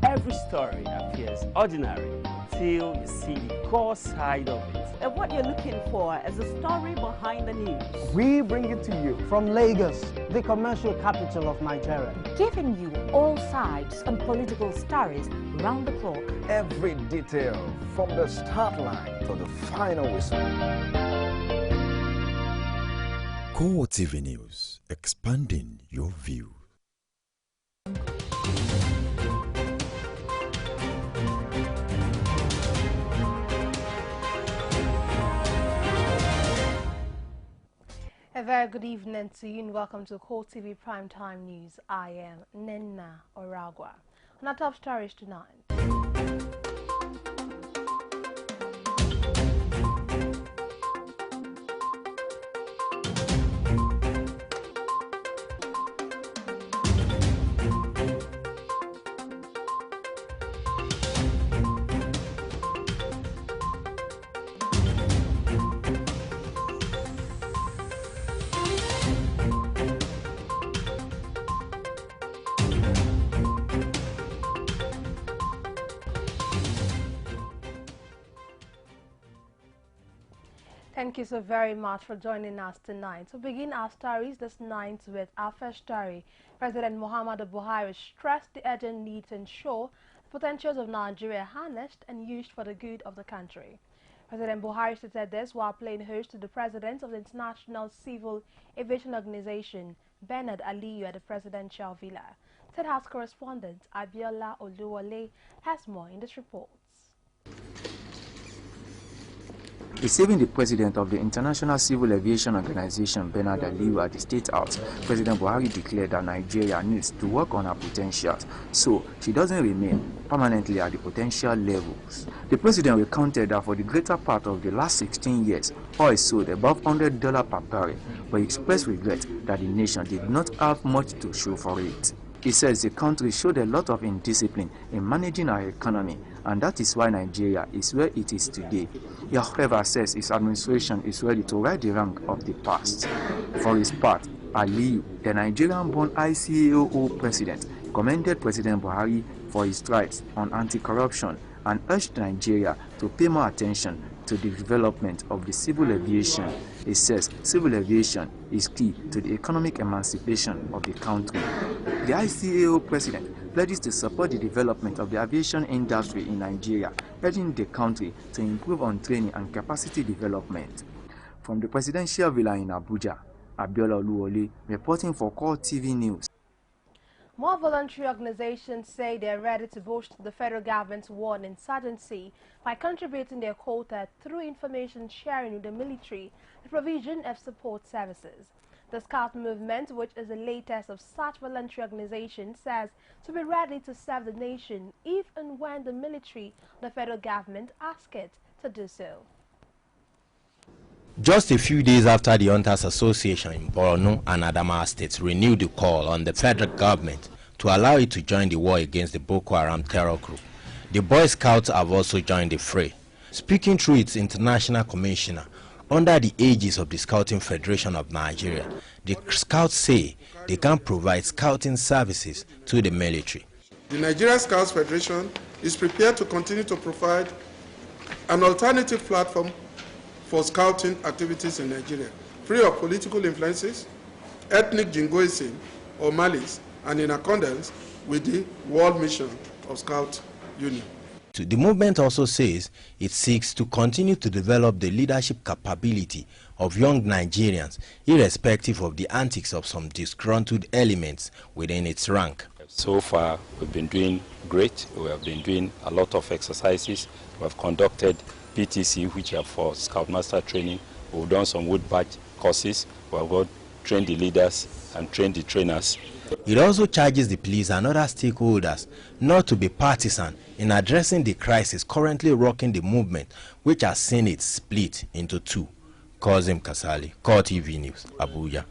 Every story appears ordinary until you see the core side of it. And what you're looking for is the story behind the news. We bring it to you from Lagos, the commercial capital of Nigeria. Giving you all sides and political stories round the clock. Every detail from the start line to the final whistle. CoreTV News, expanding your view. A very good evening to you and welcome to CoreTV Primetime News. I am Nena Oragwa. On our top stories tonight. Thank you so very much for joining us tonight. To begin our stories this night with our first story, President Muhammadu Buhari stressed the urgent need to ensure the potentials of Nigeria harnessed and used for the good of the country. President Buhari stated this while playing host to the President of the International Civil Aviation Organization, Bernard Aliyu, at the Presidential Villa. State House correspondent Abiola Oluwole has more in this report. Receiving the president of the International Civil Aviation Organization, Bernard Aliyu, at the State House, President Buhari declared that Nigeria needs to work on her potentials so she doesn't remain permanently at the potential levels. The president recounted that for the greater part of the last 16 years, oil sold above $100 per barrel, but he expressed regret that the nation did not have much to show for it. He says the country showed a lot of indiscipline in managing our economy, and that is why Nigeria is where it is today. He, however, says his administration is ready to right the wrong of the past. For his part, Aliyu, the Nigerian-born ICAO president, commended President Buhari for his strides on anti-corruption and urged Nigeria to pay more attention to the development of the civil aviation. He says civil aviation is key to the economic emancipation of the country. The ICAO president pledges to support the development of the aviation industry in Nigeria, urging the country to improve on training and capacity development. From the Presidential Villa in Abuja, Abiola Oluwole reporting for CoreTV News. More voluntary organizations say they are ready to boost the federal government's war on insurgency by contributing their quota through information sharing with the military, the provision of support services. The Scout movement, which is the latest of such voluntary organizations, says to be ready to serve the nation if and when the military or the federal government ask it to do so. Just a few days after the Hunters Association in Borno and Adamawa states renewed the call on the federal government to allow it to join the war against the Boko Haram terror group, the Boy Scouts have also joined the fray. Speaking through its international commissioner, under the aegis of the Scouting Federation of Nigeria, the Scouts say they can provide scouting services to the military. The Nigerian Scouts Federation is prepared to continue to provide an alternative platform for scouting activities in Nigeria, free of political influences, ethnic jingoism or malice, and in accordance with the World Mission of Scout Union. The movement also says it seeks to continue to develop the leadership capability of young Nigerians, irrespective of the antics of some disgruntled elements within its rank. So far, we've been doing great. We have been doing a lot of exercises. We have conducted PTC, which are for Scoutmaster training. We've done some wood badge courses. We have got trained the leaders and trained the trainers. It also charges the police and other stakeholders not to be partisan in addressing the crisis currently rocking the movement, which has seen it split into two. Kazim Kasali, CoreTV News, Abuja.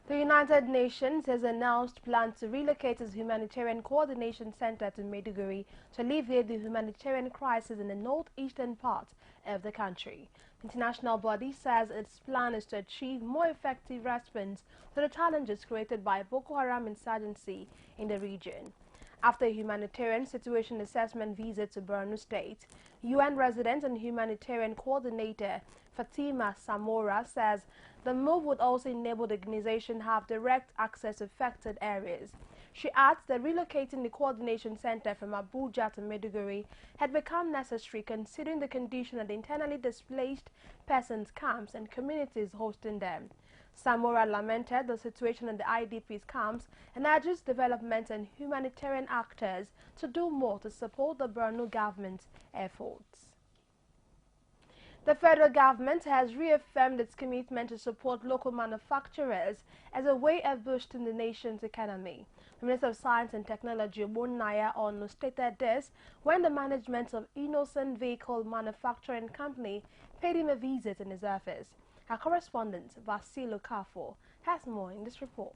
The United Nations has announced plans to relocate its Humanitarian Coordination Center to Maiduguri to alleviate the humanitarian crisis in the northeastern part of the country. The international body says its plan is to achieve more effective response to the challenges created by Boko Haram insurgency in the region. After a humanitarian situation assessment visit to Borno State, UN resident and humanitarian coordinator Fatima Samora says the move would also enable the organization to have direct access to affected areas. She adds that relocating the coordination center from Abuja to Maiduguri had become necessary considering the condition of the internally displaced persons camps and communities hosting them. Samora lamented the situation in the IDP's camps and urges development and humanitarian actors to do more to support the Borno government's efforts. The federal government has reaffirmed its commitment to support local manufacturers as a way of boosting the nation's economy. The Minister of Science and Technology, Naya Onu, stated this when the management of Innocent Vehicle Manufacturing Company paid him a visit in his office. Our correspondent, Vasilo Kafo, has more in this report.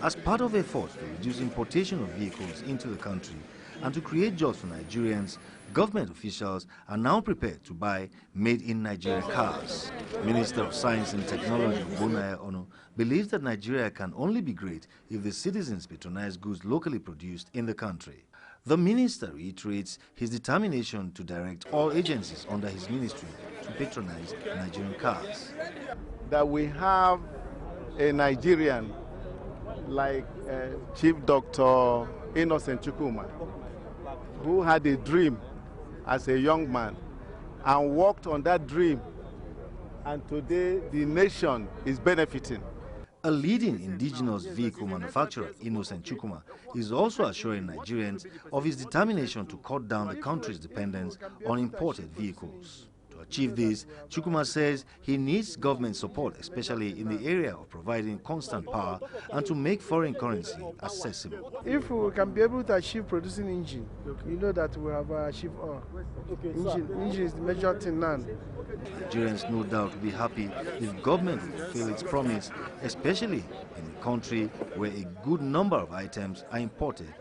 As part of efforts to reduce importation of vehicles into the country and to create jobs for Nigerians, government officials are now prepared to buy made-in-Nigeria cars. Minister of Science and Technology, Naya Onu, believes that Nigeria can only be great if the citizens patronize goods locally produced in the country. The minister reiterates his determination to direct all agencies under his ministry to patronize Nigerian cars. That we have a Nigerian like Chief Dr. Innocent Chukwuma, who had a dream as a young man and worked on that dream, and today the nation is benefiting. A leading indigenous vehicle manufacturer, Innocent Chukwuma, is also assuring Nigerians of his determination to cut down the country's dependence on imported vehicles. To achieve this, Chukwuma says he needs government support, especially in the area of providing constant power and to make foreign currency accessible. If we can be able to achieve producing engine, you know that we have achieved all. Engine is the major thing now. Nigerians no doubt will be happy if government will fulfill its promise, especially in a country where a good number of items are imported.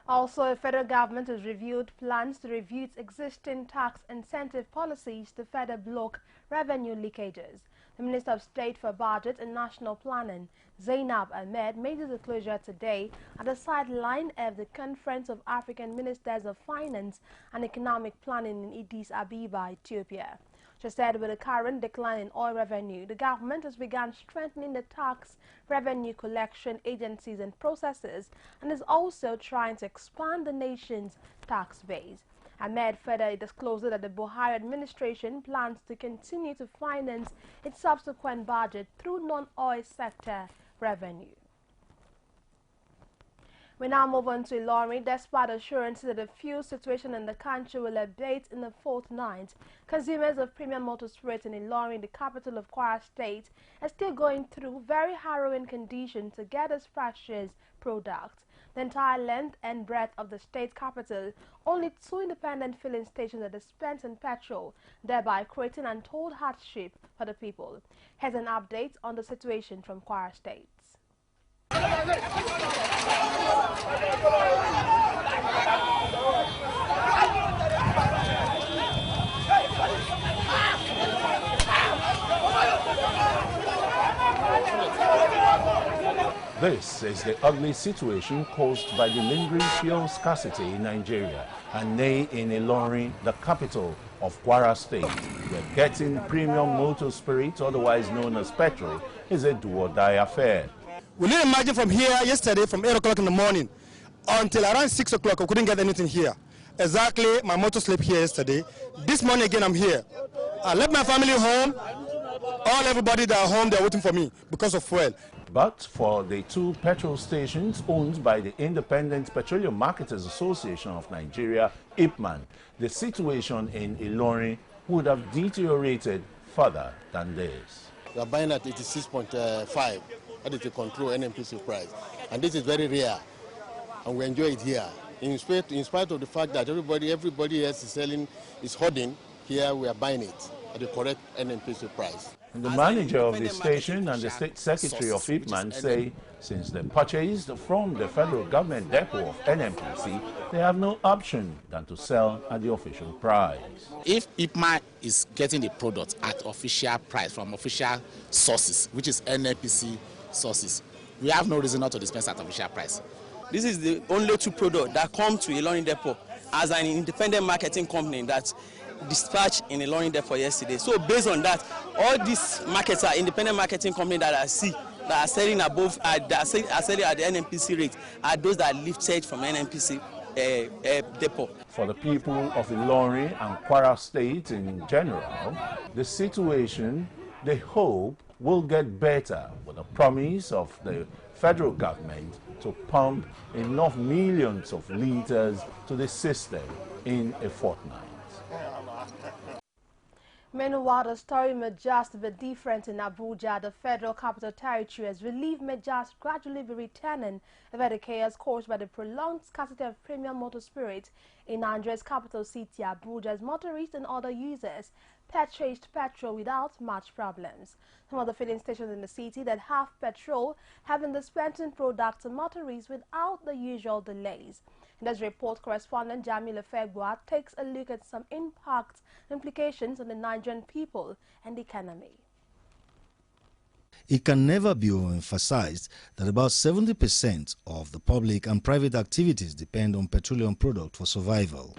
Also, the federal government has reviewed plans to review its existing tax incentive policies to further block revenue leakages. The Minister of State for Budget and National Planning, Zainab Ahmed, made the disclosure today at the sideline of the Conference of African Ministers of Finance and Economic Planning in Addis Ababa, Ethiopia. She said with the current decline in oil revenue, the government has begun strengthening the tax revenue collection agencies and processes and is also trying to expand the nation's tax base. Ahmed further disclosed that the Buhari administration plans to continue to finance its subsequent budget through non-oil sector revenue. We now move on to Ilorin. Despite assurances that the fuel situation in the country will abate in the fortnight, consumers of premium motor spirits in Ilorin, the capital of Kwara State, are still going through very harrowing conditions to get its precious products. The entire length and breadth of the state capital, only 2 independent filling stations are dispensed in petrol, thereby creating untold hardship for the people. Here's an update on the situation from Kwara State. This is the ugly situation caused by the lingering fuel scarcity in Nigeria, and nay in Ilorin, the capital of Kwara State, where getting premium motor spirit, otherwise known as petrol, is a do-or-die affair. We didn't imagine from here yesterday from 8 o'clock in the morning until around 6 o'clock, I couldn't get anything here. Exactly, my motor slept here yesterday. This morning again, I'm here. I left my family home. Everybody that are home, they're waiting for me because of fuel. But for the 2 petrol stations owned by the Independent Petroleum Marketers Association of Nigeria, IPMAN, the situation in Ilorin would have deteriorated further than this. We are buying at 86.5. That is the control NMPC price. And this is very rare. And we enjoy it here. In spite of the fact that everybody else is selling, is hoarding, here we are buying it at the correct NMPC price. And the manager of the station and the state secretary of IPMAN say since they purchased from the federal government depot of NMPC, they have no option than to sell at the official price. If IPMAN is getting the product at official price from official sources, which is NMPC sources, we have no reason not to dispense at official price. This is the only two products that come to Ilorin Depot as an independent marketing company that dispatched in Ilorin Depot yesterday. So based on that, all these markets are independent marketing companies that I see that are selling above, that are selling at the NNPC rate, are those that are lifted from NNPC depot. For the people of Ilorin and Kwara State in general, the situation, they hope, will get better with the promise of the federal government to pump enough millions of liters to the system in a fortnight. Meanwhile, the story may just be different in Abuja. The Federal Capital Territory has relieved may just gradually be returning over the chaos caused by the prolonged scarcity of premium motor spirit in Nigeria's capital city, Abuja, as motorists and other users purchased petrol without much problems. Some of the filling stations in the city that have petrol have been dispensing products to motorists without the usual delays. In this report, correspondent Jamil Efegwa takes a look at some implications on the Nigerian people and the economy. It can never be overemphasized that about 70% of the public and private activities depend on petroleum products for survival.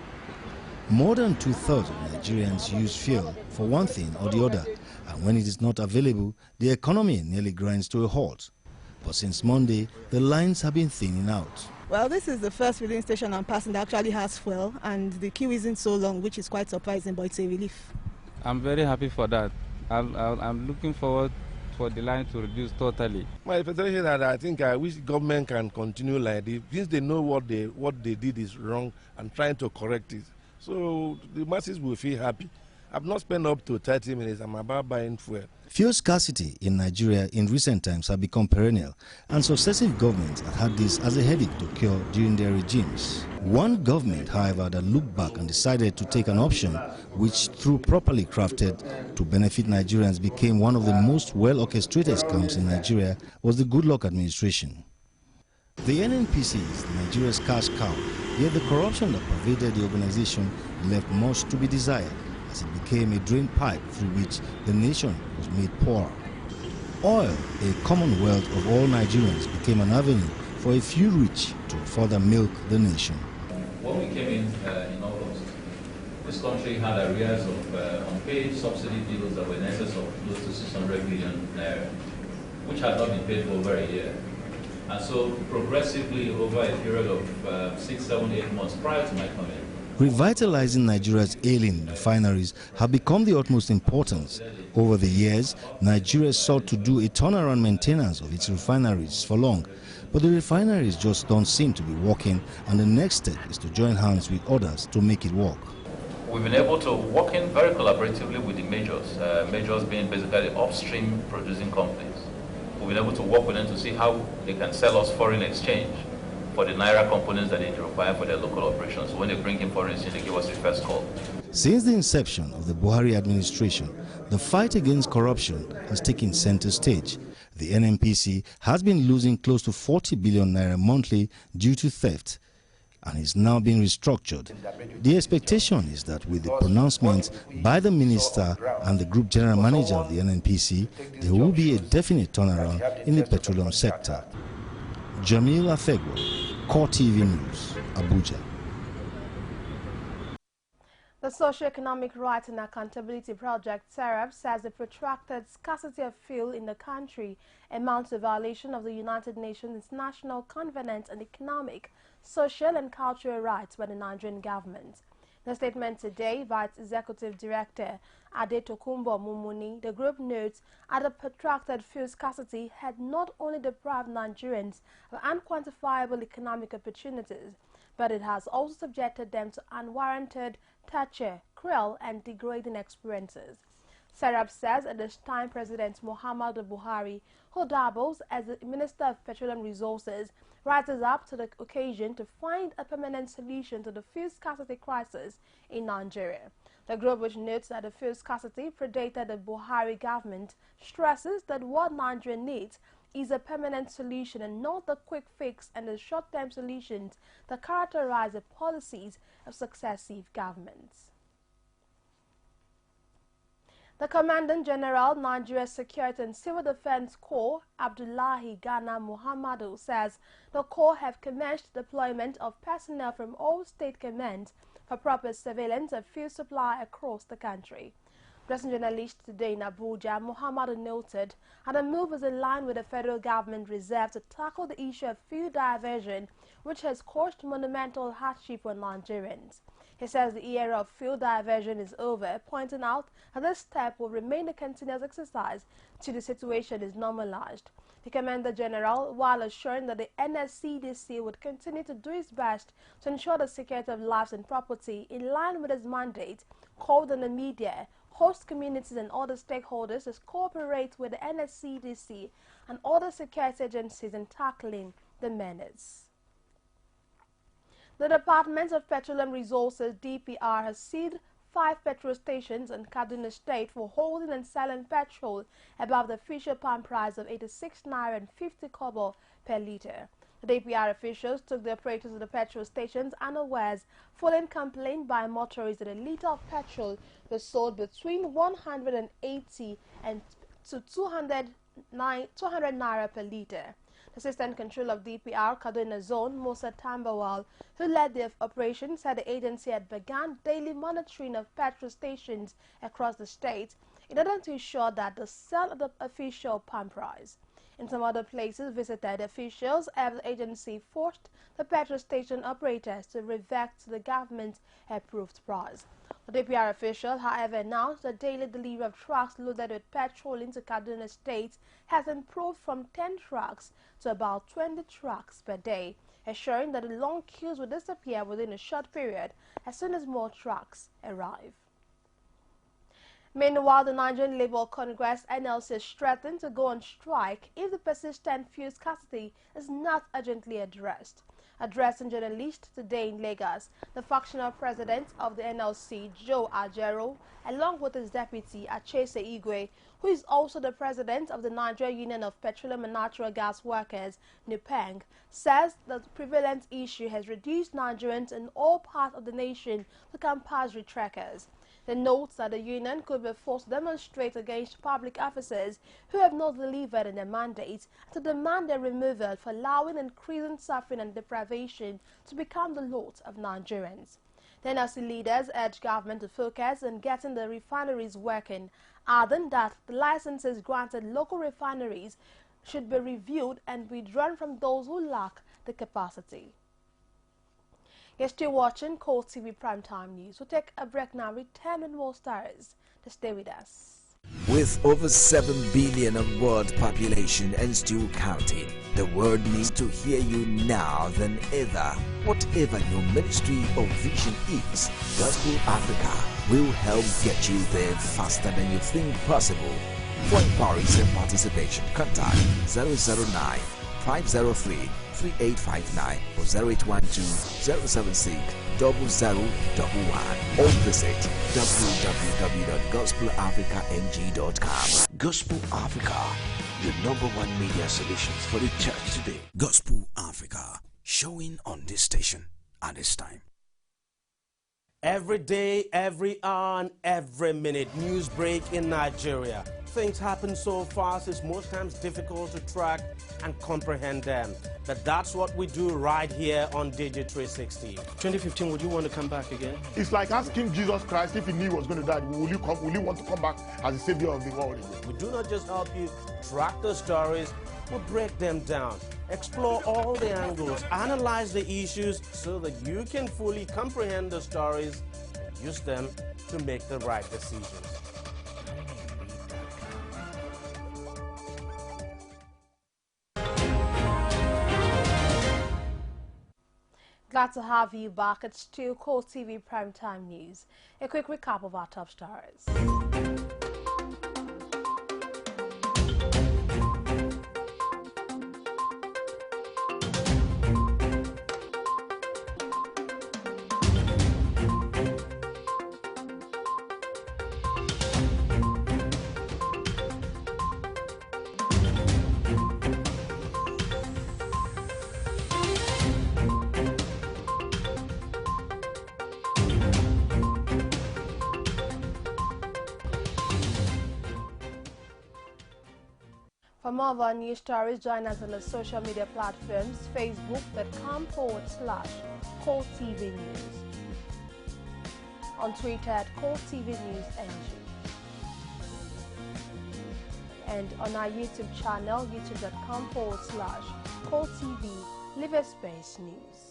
More than 2/3 of Nigerians use fuel for one thing or the other, and when it is not available, the economy nearly grinds to a halt. But since Monday, the lines have been thinning out. Well, this is the first filling station I'm passing that actually has fuel, and the queue isn't so long, which is quite surprising, but it's a relief. I'm very happy for that. I'm looking forward for the line to reduce totally. My expectation is that I think I wish government can continue like this, since they know what they did is wrong and trying to correct it. So the masses will feel happy. I've not spent up to 30 minutes. I'm about buying fuel. Fuel scarcity in Nigeria in recent times have become perennial, and successive governments have had this as a headache to cure during their regimes. One government, however, that looked back and decided to take an option which, through properly crafted to benefit Nigerians, became one of the most well-orchestrated scams in Nigeria was the Goodluck administration. The NNPC is Nigeria's cash cow, yet the corruption that pervaded the organization left much to be desired, as it became a drain pipe through which the nation was made poorer. Oil, a commonwealth of all Nigerians, became an avenue for a few rich to further milk the nation. When we came in August, this country had arrears of unpaid subsidy bills that were in excess of close to 600 billion naira, which had not been paid for over a year. And so progressively over a period of 6, 7, 8 months prior to my coming, Revitalizing Nigeria's ailing refineries have become the utmost importance. Over the years, Nigeria sought to do a turnaround maintenance of its refineries for long, but the refineries just don't seem to be working, and the next step is to join hands with others to make it work. we've been able to work in very collaboratively with the majors being basically upstream producing companies. We've been able to work with them to see how they can sell us foreign exchange for the Naira components that they require for their local operations. So when they bring in foreign exchange, they give us a first call. Since the inception of the Buhari administration, the fight against corruption has taken center stage. The NNPC has been losing close to 40 billion naira monthly due to theft, and is now being restructured. The expectation is that with the pronouncements by the minister and the group general manager of the NNPC, there will be a definite turnaround in the petroleum sector. Jamil Afegwa, CoreTV News, Abuja. The Socio-Economic Rights and Accountability Project, SERAP, says the protracted scarcity of fuel in the country amounts to a violation of the United Nations International Covenant on Economic, Social and Cultural Rights by the Nigerian government. In a statement today by its Executive Director, Adetokunbo Mumuni, the group notes that the protracted fuel scarcity had not only deprived Nigerians of unquantifiable economic opportunities, but it has also subjected them to unwarranted, torture, cruel and degrading experiences. SERAP says at this time President Muhammadu Buhari, who doubles as the Minister of Petroleum Resources, rises up to the occasion to find a permanent solution to the fuel scarcity crisis in Nigeria. The group, which notes that the fuel scarcity predated the Buhari government, stresses that what Nigeria needs is a permanent solution and not the quick fix and the short-term solutions that characterize the policies of successive governments. The Commandant General, Nigeria Security and Civil Defense Corps, Abdullahi Ghana Muhammadu, says the Corps have commenced deployment of personnel from all state commands for proper surveillance of fuel supply across the country. Addressing journalists today in Abuja, Muhammadu noted that the move is in line with the federal government reserve to tackle the issue of fuel diversion, which has caused monumental hardship on Nigerians. He says the era of fuel diversion is over, pointing out that this step will remain a continuous exercise till the situation is normalized. The Commander General, while assuring that the NSCDC would continue to do its best to ensure the security of lives and property in line with its mandate, called on the media, host communities and other stakeholders to cooperate with the NSCDC and other security agencies in tackling the menace. The Department of Petroleum Resources, DPR, has seized 5 petrol stations in Kaduna State for holding and selling petrol above the official pump price of 86 naira and 50 kobo per litre. The DPR officials took the operators of the petrol stations unawares following complaint by motorists that a litre of petrol was sold between 180 and to 200 naira per litre. Assistant Controller of DPR Kaduna Zone, Musa Tambawal, who led the operation, said the agency had begun daily monitoring of petrol stations across the state in order to ensure that they sell at the official pump price. In some other places visited, officials of the agency forced the petrol station operators to revert to the government-approved price. The DPR official, however, announced the daily delivery of trucks loaded with petrol into Kaduna State has improved from 10 trucks to about 20 trucks per day, assuring that the long queues will disappear within a short period as soon as more trucks arrive. Meanwhile, the Nigerian Labour Congress NLC is threatened to go on strike if the persistent fuel scarcity is not urgently addressed. Addressing journalists today in Lagos, the factional president of the NLC, Joe Ajero, along with his deputy, Achese Igwe, who is also the president of the Nigeria Union of Petroleum and Natural Gas Workers, NUPENG, says that the prevalent issue has reduced Nigerians in all parts of the nation to compulsory trackers. They note that the union could be forced to demonstrate against public officers who have not delivered in their mandate to demand their removal for allowing increasing suffering and deprivation to become the lot of Nigerians. The NLC leaders urge government to focus on getting the refineries working, adding that the licenses granted local refineries should be reviewed and withdrawn from those who lack the capacity. You're still watching CoreTV Primetime News. We'll take a break now, return with more stories. To stay with us. With over 7 billion of world population and still counting, the world needs to hear you now than ever. Whatever your ministry or vision is, Gospel Africa will help get you there faster than you think possible. For inquiries and participation, contact 009 503 3859 or 0812-076-0011 or visit www.gospelafricang.com. Gospel Africa, your #1 media solutions for the church today. Gospel Africa, showing on this station at this time. Every day, every hour, and every minute, news break in Nigeria. Things happen so fast, it's most times difficult to track and comprehend them. But that's what we do right here on Digit 360. 2015, would you want to come back again? It's like asking Jesus Christ if he knew he was going to die, will you want to come back as the savior of the world? We do not just help you track the stories, we break them down, explore all the angles, analyze the issues so that you can fully comprehend the stories and use them to make the right decisions. Glad to have you back. It's still CoreTV Primetime News. A quick recap of our top stories. For more of our news stories, join us on the social media platforms, facebook.com/CoreTV News, on Twitter at CoreTV News NG, and on our YouTube channel, youtube.com/CoreTV Live Space News.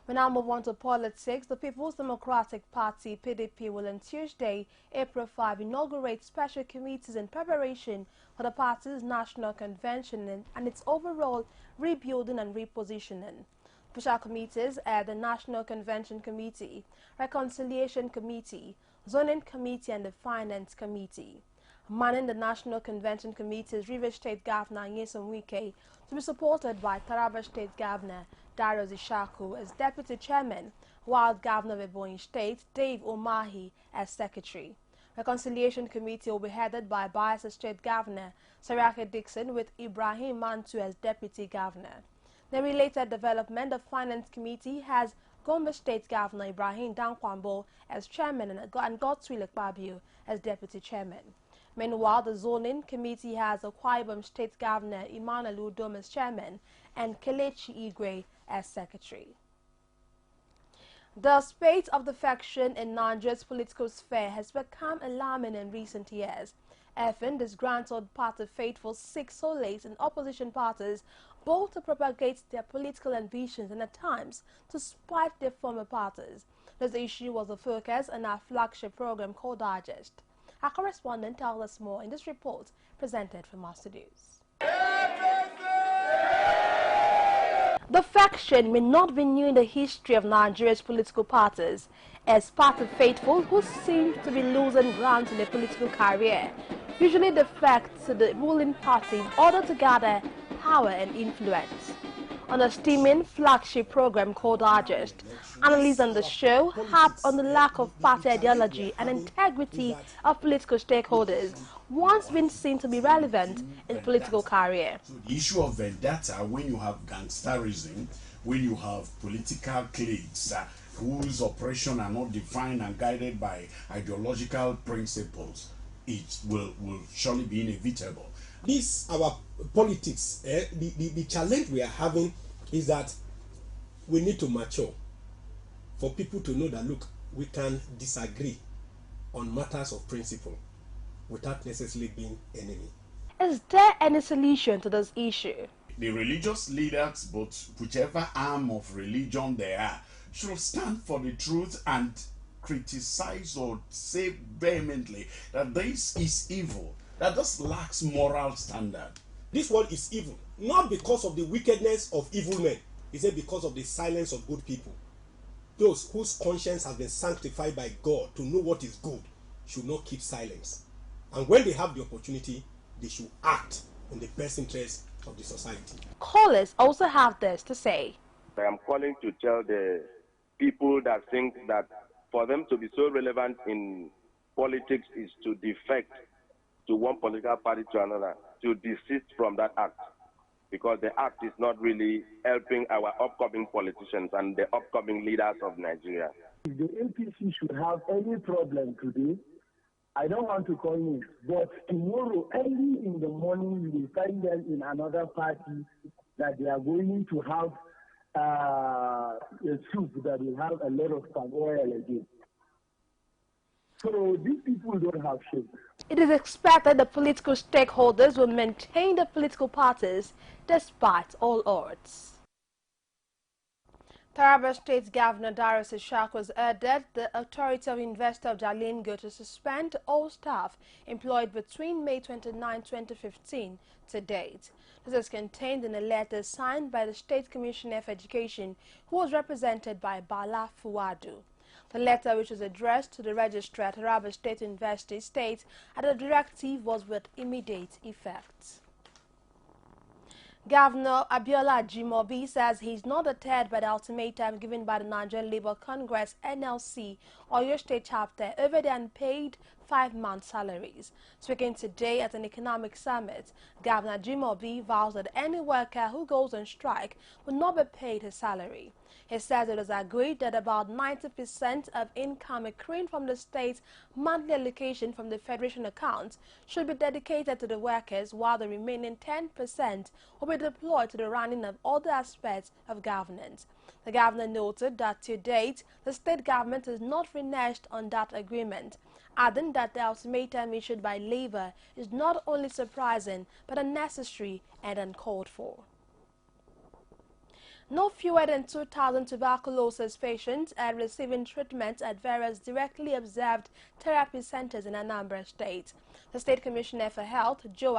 We now move on to politics. The People's Democratic Party, PDP, will on Tuesday, April 5, inaugurate special committees in preparation for the party's national convention and its overall rebuilding and repositioning. Special committees are the National Convention Committee, Reconciliation Committee, Zoning Committee, and the Finance Committee. Manning the National Convention Committee is Rivers State Governor Nyesom Wike, to be supported by Taraba State Governor Darius Ishaku as Deputy Chairman, while Governor of Ebonyi State Dave Umahi as Secretary. Reconciliation Committee will be headed by Bayelsa State Governor Saraki Dixon, with Ibrahim Mantu as Deputy Governor. The related development, the Finance Committee has Gombe State Governor Ibrahim Dankwambo as Chairman and Godswill Ekpabio as Deputy Chairman. Meanwhile, the Zoning Committee has Akwa Ibom State Governor Emmanuel Udom as Chairman and Kelechi Igwe as Secretary. The state of defection in Nigeria's political sphere has become alarming in recent years. Often, disgruntled party faithfuls seek solace in opposition parties, both to propagate their political ambitions and at times to spite their former parties. This issue was the focus in our flagship program called Digest. Our correspondent tells us more in this report presented from our studios. The faction may not be new in the history of Nigeria's political parties, as party faithful who seem to be losing ground in their political career usually defect to the ruling party in order to gather power and influence. On a steaming flagship program called Digest, analysts on the show harp on the lack of party ideology and integrity of political stakeholders, once been seen to be relevant in political career. So the issue of vendetta, when you have gangsterism, when you have political cliques whose operation are not defined and guided by ideological principles, it will surely be inevitable. This our politics, the challenge we are having is that we need to mature for people to know that, look, we can disagree on matters of principle without necessarily being enemy. Is there any solution to this issue? The religious leaders, but whichever arm of religion they are, should stand for the truth and criticize or say vehemently that this is evil, that this lacks moral standard. This world is evil, not because of the wickedness of evil men. It's because of the silence of good people. Those whose conscience has been sanctified by God to know what is good should not keep silence. And when they have the opportunity, they should act in the best interest of the society. Callers also have this to say. I am calling to tell the people that think that for them to be so relevant in politics is to defect to one political party to another, to desist from that act, because the act is not really helping our upcoming politicians and the upcoming leaders of Nigeria. If the APC should have any problem today, I don't want to call it, but tomorrow, early in the morning, you will find them in another party that they are going to have a soup that will have a lot of palm oil again. So these people don't have shame. It is expected the political stakeholders will maintain the political parties despite all odds. Taraba State Governor Darius Ishaku has ordered the Authority of Investor of Jalingo to suspend all staff employed between May 29, 2015 to date. This is contained in a letter signed by the State Commissioner for Education, who was represented by Bala Fuadu. The letter, which was addressed to the Registrar at Taraba State University, states that the directive was with immediate effect. Governor Abiola Ajimobi says he is not deterred by the ultimatum given by the Nigerian Labour Congress (NLC) Oyo State Chapter over the unpaid 5-month salaries. Speaking today at an economic summit, Governor Jimobi vows that any worker who goes on strike will not be paid his salary. He says it is agreed that about 90% of income accruing from the state's monthly allocation from the Federation accounts should be dedicated to the workers, while the remaining 10% will be deployed to the running of other aspects of governance. The governor noted that to date, the state government has not reneged on that agreement, adding that the ultimatum issued by Labour is not only surprising but unnecessary and uncalled for. No fewer than 2,000 tuberculosis patients are receiving treatment at various directly observed therapy centers in Anambra State. The State Commissioner for Health, Joe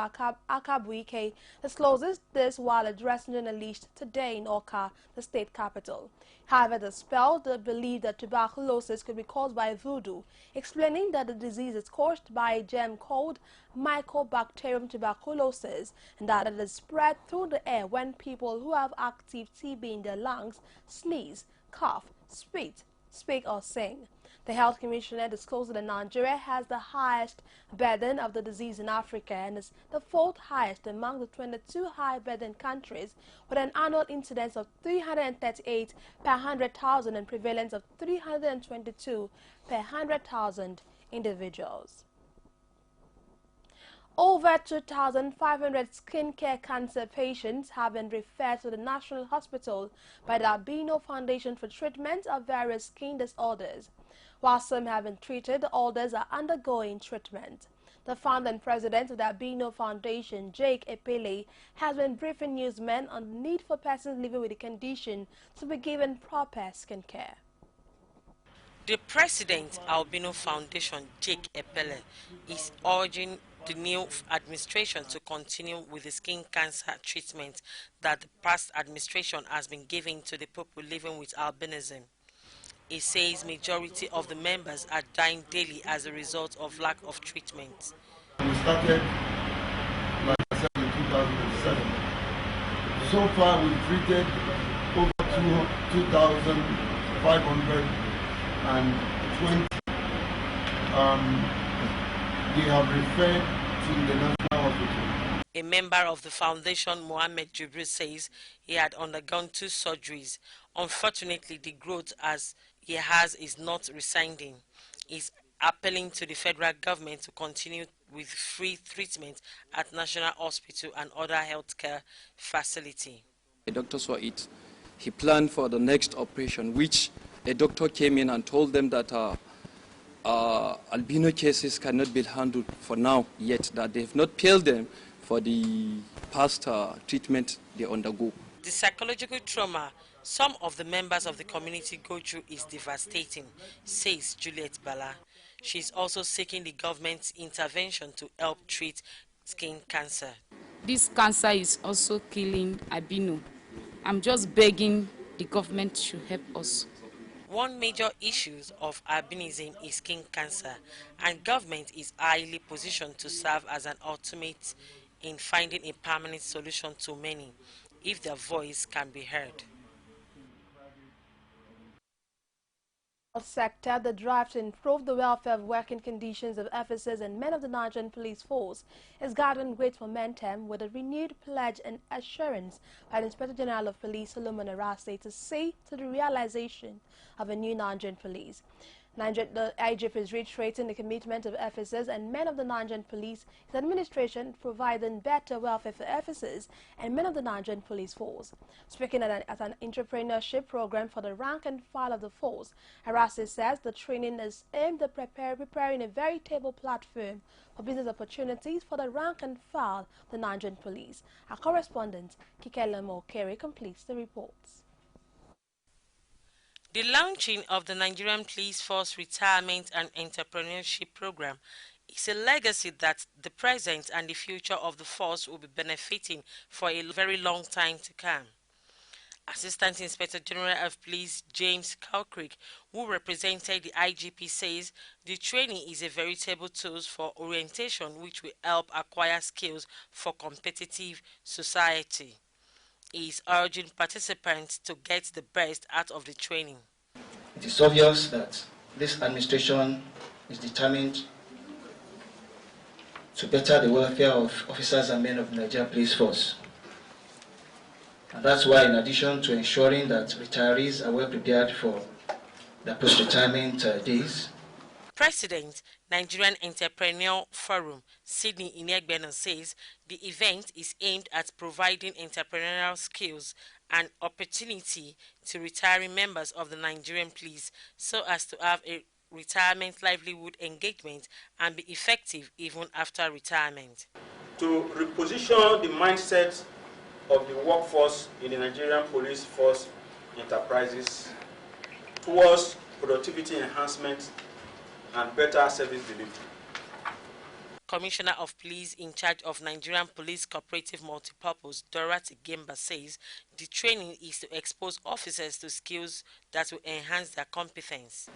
Akabuike, discloses this while addressing journalists today in Oka, the state capital. However, the spell believe that tuberculosis could be caused by voodoo, explaining that the disease is caused by a germ called Mycobacterium tuberculosis and that it is spread through the air when people who have active TB in their lungs sneeze, cough, spit, speak or sing. The Health Commissioner disclosed that Nigeria has the highest burden of the disease in Africa and is the 4th highest among the 22 high-burden countries, with an annual incidence of 338 per 100,000 and prevalence of 322 per 100,000 individuals. Over 2,500 skincare cancer patients have been referred to the National Hospital by the Albino Foundation for treatment of various skin disorders. While some have been treated, others are undergoing treatment. The founder and president of the Albino Foundation, Jake Epele, has been briefing newsmen on the need for persons living with the condition to be given proper skincare. The president, Albino Foundation, Jake Epele, is urging the new administration to continue with the skin cancer treatment that the past administration has been giving to the people living with albinism. He says majority of the members are dying daily as a result of lack of treatment. We started, like I said, in 2007. So far, we've treated over 2,520. They have referred to the National Hospital. A member of the foundation, Mohammed Jibril, says he had undergone 2 surgeries. Unfortunately, the growth as he has is not receding. He's appealing to the federal government to continue with free treatment at National Hospital and other healthcare facility. The doctor saw it. He planned for the next operation, which a doctor came in and told them that albino cases cannot be handled for now yet, that they have not paid them for the past treatment they undergo. The psychological trauma some of the members of the community go through is devastating, says Juliet Bala. She is also seeking the government's intervention to help treat skin cancer. This cancer is also killing albino. I'm just begging the government to help us. One major issue of albinism is skin cancer, and government is highly positioned to serve as an ultimate in finding a permanent solution to many, if their voice can be heard. Sector, the drive to improve the welfare of working conditions of officers and men of the Nigerian police force is gathering great momentum with a renewed pledge and assurance by the Inspector General of Police, Solomon Arase, to see to the realization of a new Nigerian police. The IGP is reiterating the commitment of officers and men of the Nigerian police, his administration providing better welfare for officers and men of the Nigerian police force. Speaking at an entrepreneurship program for the rank and file of the force, Arase says the training is aimed at preparing a veritable platform for business opportunities for the rank and file of the Nigerian police. Our correspondent, Kikelemo Okere, completes the reports. The launching of the Nigerian Police Force Retirement and Entrepreneurship Program is a legacy that the present and the future of the force will be benefiting for a very long time to come. Assistant Inspector General of Police James Kalkrick, who represented the IGP, says the training is a veritable tool for orientation which will help acquire skills for competitive society. He is urging participants to get the best out of the training. It is obvious that this administration is determined to better the welfare of officers and men of the Nigerian Police Force. And that's why, in addition to ensuring that retirees are well prepared for their post-retirement days, President, Nigerian Entrepreneur Forum, Sydney Inegbeno, says the event is aimed at providing entrepreneurial skills and opportunity to retiring members of the Nigerian police so as to have a retirement livelihood engagement and be effective even after retirement. To reposition the mindset of the workforce in the Nigerian Police Force enterprises towards productivity enhancement and better service delivery. Commissioner of Police in charge of Nigerian Police Cooperative Multipurpose, Dorothy Gemba, says the training is to expose officers to skills that will enhance their competence.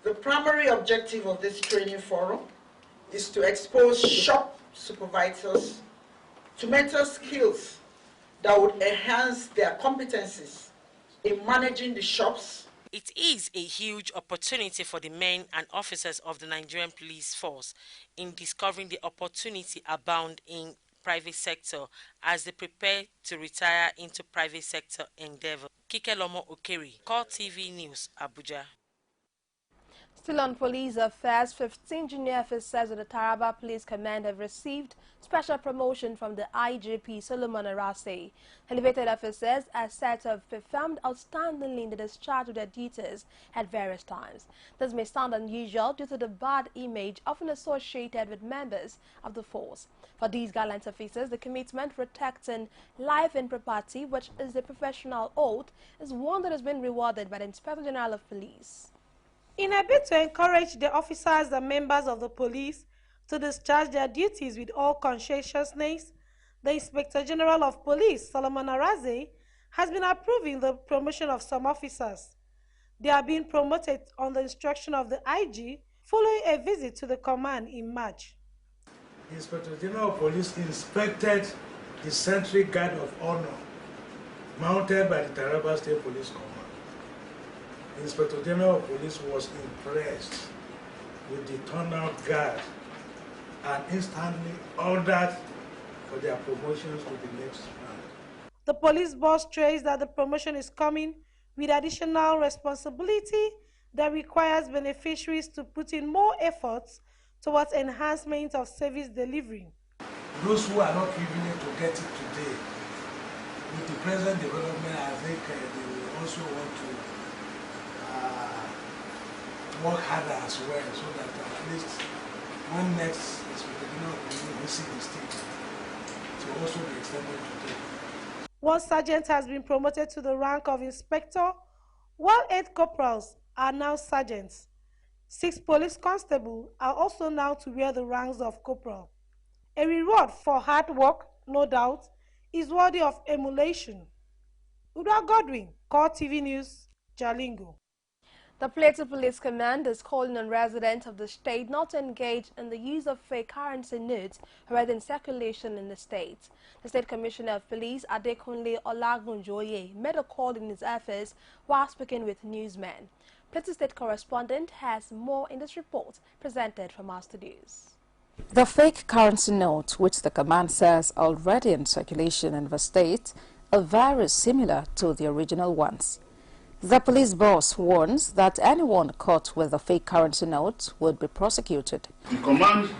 The primary objective of this training forum is to expose shop supervisors to mental skills that would enhance their competencies in managing the shops. It is a huge opportunity for the men and officers of the Nigerian Police Force in discovering the opportunity abound in private sector as they prepare to retire into private sector endeavor. Kike Lomo Okeri, CoreTV News, Abuja. Still on police affairs, 15 junior officers of the Taraba Police Command have received special promotion from the IGP Solomon Arase. Elevated officers are said to have performed outstandingly in the discharge of their duties at various times. This may sound unusual due to the bad image often associated with members of the force. For these gallant officers, the commitment protecting life and property, which is the professional oath, is one that has been rewarded by the Inspector General of Police. In a bid to encourage the officers and members of the police to discharge their duties with all conscientiousness, the Inspector General of Police, Solomon Arase, has been approving the promotion of some officers. They are being promoted on the instruction of the IG following a visit to the command in March. The Inspector General of Police inspected the Sentry Guard of Honor mounted by the Taraba State Police Command. The Inspector General of Police was impressed with the turnout guard and instantly ordered for their promotions to the next round. The police boss stressed that the promotion is coming with additional responsibility that requires beneficiaries to put in more efforts towards enhancement of service delivery. Those who are not privileged to get it today, with the present development, I think they will also want to work harder as well, so that at least when next Inspector General will visit the state, it will also be extended to them. One sergeant has been promoted to the rank of inspector, while 8 corporals are now sergeants. 6 police constables are also now to wear the ranks of corporal. A reward for hard work, no doubt, is worthy of emulation. Uda Godwin, CoreTV News, Jalingo. The Plateau Police Command is calling on residents of the state not to engage in the use of fake currency notes already in circulation in the state. The State Commissioner of Police, Adekunle Olagunjoye, made a call in his office while speaking with newsmen. Plateau State correspondent has more in this report presented from our studios. The fake currency note, which the command says already in circulation in the state, are very similar to the original ones. The police boss warns that anyone caught with a fake currency note would be prosecuted. The command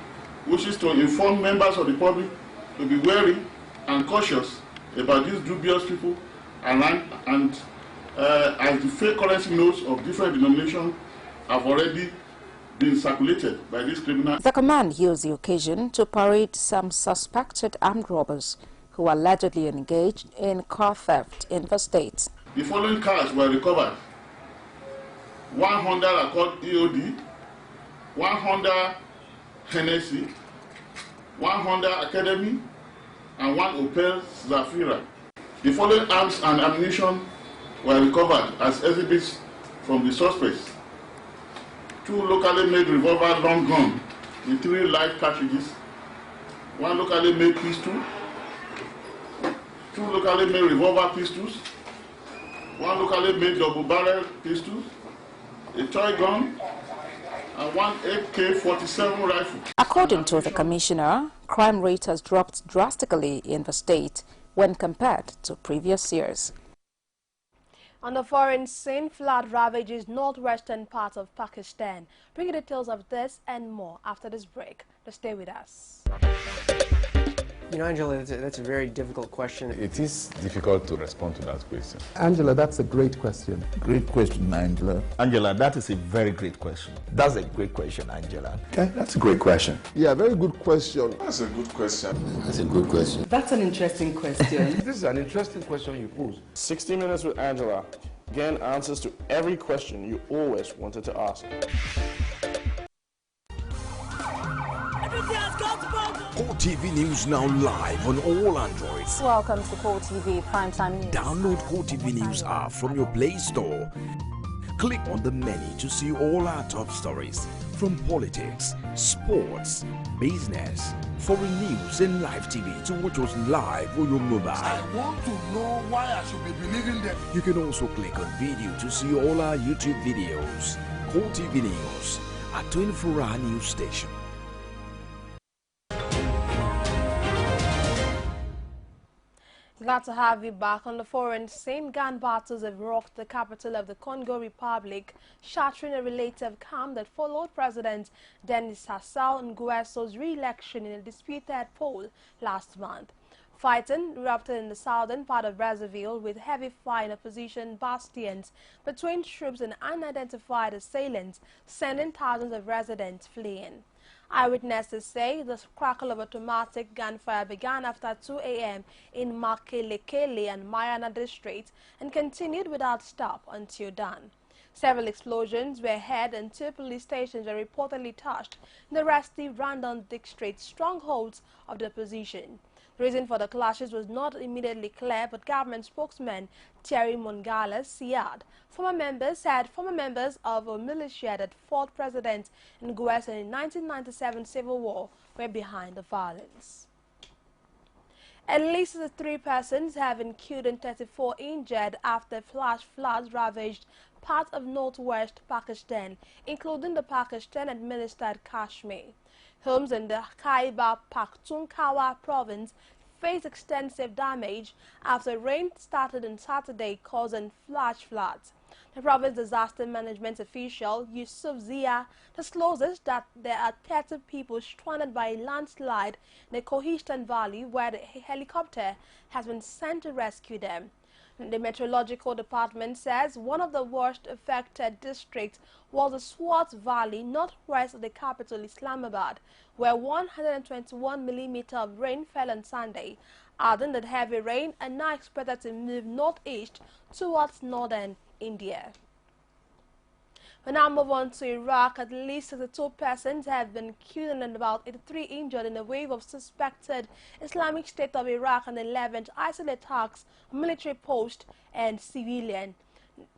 wishes to inform members of the public to be wary and cautious about these dubious people and as the fake currency notes of different denominations have already been circulated by these criminals. The command used the occasion to parade some suspected armed robbers who allegedly engaged in car theft in the state. The following cars were recovered: 1 Honda Accord EOD, 1 Honda Hennessy, 1 Honda Academy, and 1 Opel Zafira. The following arms and ammunition were recovered as exhibits from the suspects: 2 locally made revolver long gun with 3 live cartridges, 1 locally made pistol, 2 locally made revolver pistols, 1 locally made double-barrel pistol, a toy gun, and 1 AK-47 rifle. According to the commissioner, crime rate has dropped drastically in the state when compared to previous years. On the foreign scene, flood ravages northwestern part of Pakistan. Bring you details of this and more after this break. Just stay with us. You know, Angela, that's a very difficult question. It is difficult to respond to that question. Angela, that's a great question. Great question, Angela. Angela, that is a very great question. That's a great question, Angela. Okay, that's a great question. Yeah, very good question. That's a good question. That's a good question. That's an interesting question. This is an interesting question you pose. 60 Minutes with Angela. Again, answers to every question you always wanted to ask. CoreTV News now live on all Androids. Welcome to CoreTV Primetime News. Download CoreTV News app from your Play Store. Click on the menu to see all our top stories from politics, sports, business, foreign news and live TV to watch us live on your mobile. I want to know why I should be believing them. You can also click on video to see all our YouTube videos. CoreTV News, a 24-hour news station. Glad to have you back. On the foreign scene. Gun battles have rocked the capital of the Congo Republic, shattering a relative calm that followed President Denis Sassou Nguesso's re-election in a disputed poll last month. Fighting erupted in the southern part of Brazzaville with heavy fire in opposition bastions between troops and unidentified assailants, sending thousands of residents fleeing. Eyewitnesses say the crackle of automatic gunfire began after 2 a.m. in Makelekele and Mayana districts and continued without stop until dawn. Several explosions were heard and 2 police stations were reportedly touched in the restive Randon district, strongholds of the opposition. The reason for the clashes was not immediately clear, but government spokesman Thierry Mongala said former members of a militia that fought President Nguesso in the 1997 civil war were behind the violence. At least 3 persons have been killed and 34 injured after flash floods ravaged parts of northwest Pakistan, including the Pakistan-administered Kashmir. Homes in the Khyber Pakhtunkhwa province faced extensive damage after rain started on Saturday, causing flash floods. The province disaster management official Yusuf Zia discloses that there are 30 people stranded by a landslide in the Kohistan Valley, where the helicopter has been sent to rescue them. The Meteorological Department says one of the worst affected districts was the Swat Valley, northwest of the capital Islamabad, where 121 millimeters of rain fell on Sunday, adding that heavy rain are now expected to move northeast towards northern India. We now move on to Iraq. At least 62 persons have been killed and about 83 injured in a wave of suspected Islamic State of Iraq and 11 isolated attacks on military posts and civilian.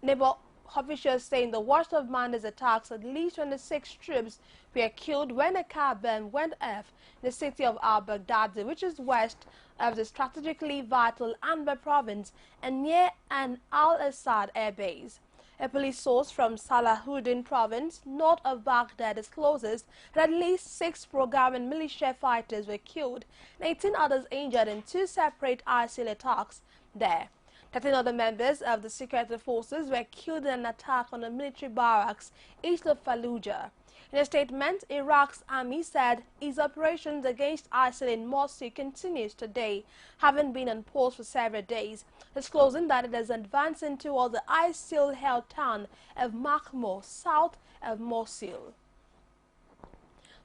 Naval officials say in the worst of Monday's attacks, at least 26 troops were killed when a car bomb went off in the city of al-Baghdadi, which is west of the strategically vital Anbar province and near an al-Assad air base. A police source from Salahuddin province, north of Baghdad, discloses that at least 6 pro-government militia fighters were killed and 18 others injured in 2 separate ISIL attacks there. 13 other members of the security forces were killed in an attack on a military barracks east of Fallujah. In a statement, Iraq's army said its operations against ISIL in Mosul continues today, having been on pause for several days, disclosing that it is advancing towards the ISIL-held town of Makhmur, south of Mosul.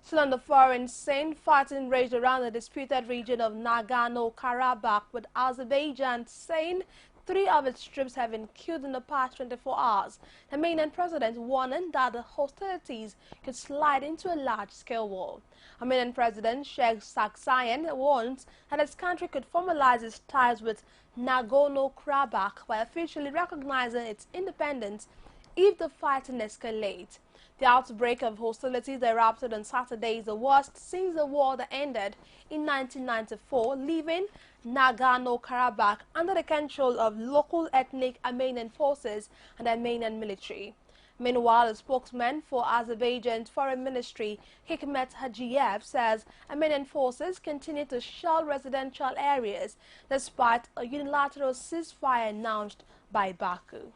Still on the foreign scene, fighting raged around the disputed region of Nagorno-Karabakh, with Azerbaijan saying 3 of its troops have been killed in the past 24 hours. The Armenian president warning that the hostilities could slide into a large-scale war. Armenian President Sheikh Sargsyan warns that his country could formalize its ties with Nagorno-Karabakh while officially recognizing its independence if the fighting escalates. The outbreak of hostilities that erupted on Saturday is the worst since the war that ended in 1994, leaving Nagorno-Karabakh under the control of local ethnic Armenian forces and the Armenian military. Meanwhile, a spokesman for Azerbaijan's foreign ministry, Hikmet Hajiyev, says Armenian forces continue to shell residential areas despite a unilateral ceasefire announced by Baku.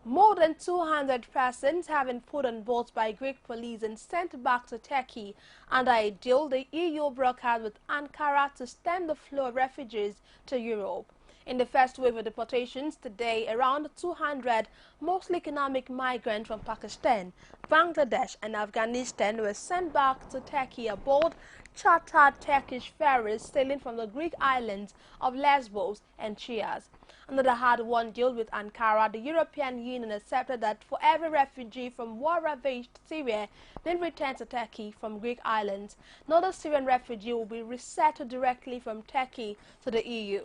More than 200 persons have been put on boats by Greek police and sent back to Turkey under a deal the EU brokered with Ankara to stem the flow of refugees to Europe. In the first wave of deportations today, around 200, mostly economic migrants from Pakistan, Bangladesh and Afghanistan were sent back to Turkey aboard chartered Turkish ferries sailing from the Greek islands of Lesbos and Chios. Under the hard-won deal with Ankara, the European Union accepted that for every refugee from war-ravaged Syria being returned to Turkey from Greek islands, another Syrian refugee will be resettled directly from Turkey to the EU.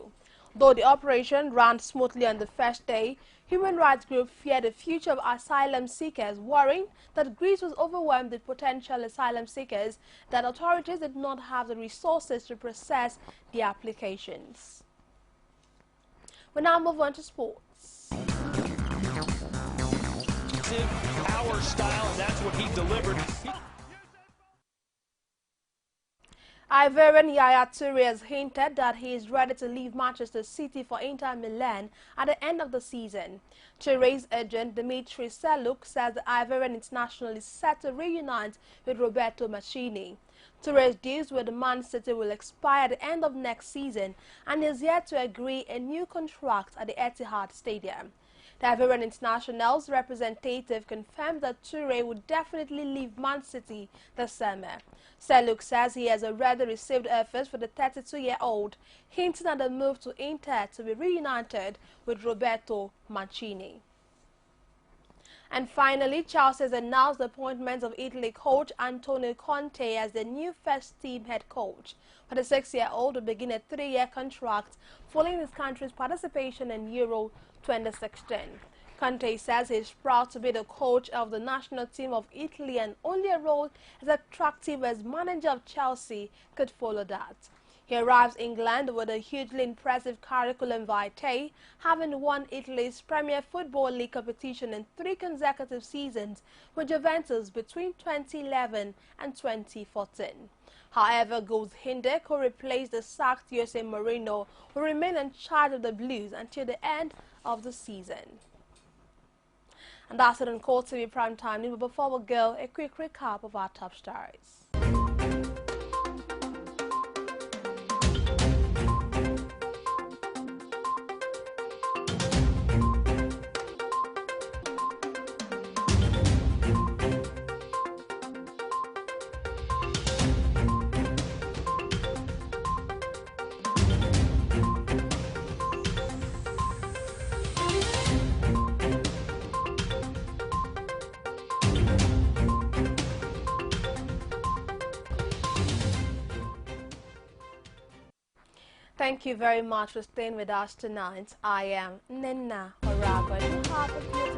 Though the operation ran smoothly on the first day, human rights groups fear the future of asylum seekers, worrying that Greece was overwhelmed with potential asylum seekers, that authorities did not have the resources to process their applications. We now move on to sports. Our style, and that's what he delivered. Ivorian Yaya Toure has hinted that he is ready to leave Manchester City for Inter Milan at the end of the season. Toure's agent Dimitri Seluk says the Ivorian international is set to reunite with Roberto Mancini. Toure's deals with Man City will expire at the end of next season and is yet to agree a new contract at the Etihad Stadium. The Ivorian international's representative confirmed that Toure would definitely leave Man City this summer. Seluk says he has already received offers for the 32-year-old, hinting at the move to Inter to be reunited with Roberto Mancini. And finally, Chelsea has announced the appointment of Italy coach Antonio Conte as the new first-team head coach. For the 6-year-old will begin a 3-year contract following his country's participation in Euro 2016. Conte says he is proud to be the coach of the national team of Italy, and only a role as attractive as manager of Chelsea could follow that. He arrives England with a hugely impressive curriculum vitae, having won Italy's Premier Football League competition in 3 consecutive seasons with Juventus between 2011 and 2014. However, Gus Hindek, who replaced the sacked Jose Mourinho, will remain in charge of the Blues until the end of the season. And that's it on CoreTV Primetime News. But before we go, a quick recap of our top stories. Thank you very much for staying with us tonight. I am Nena Orago.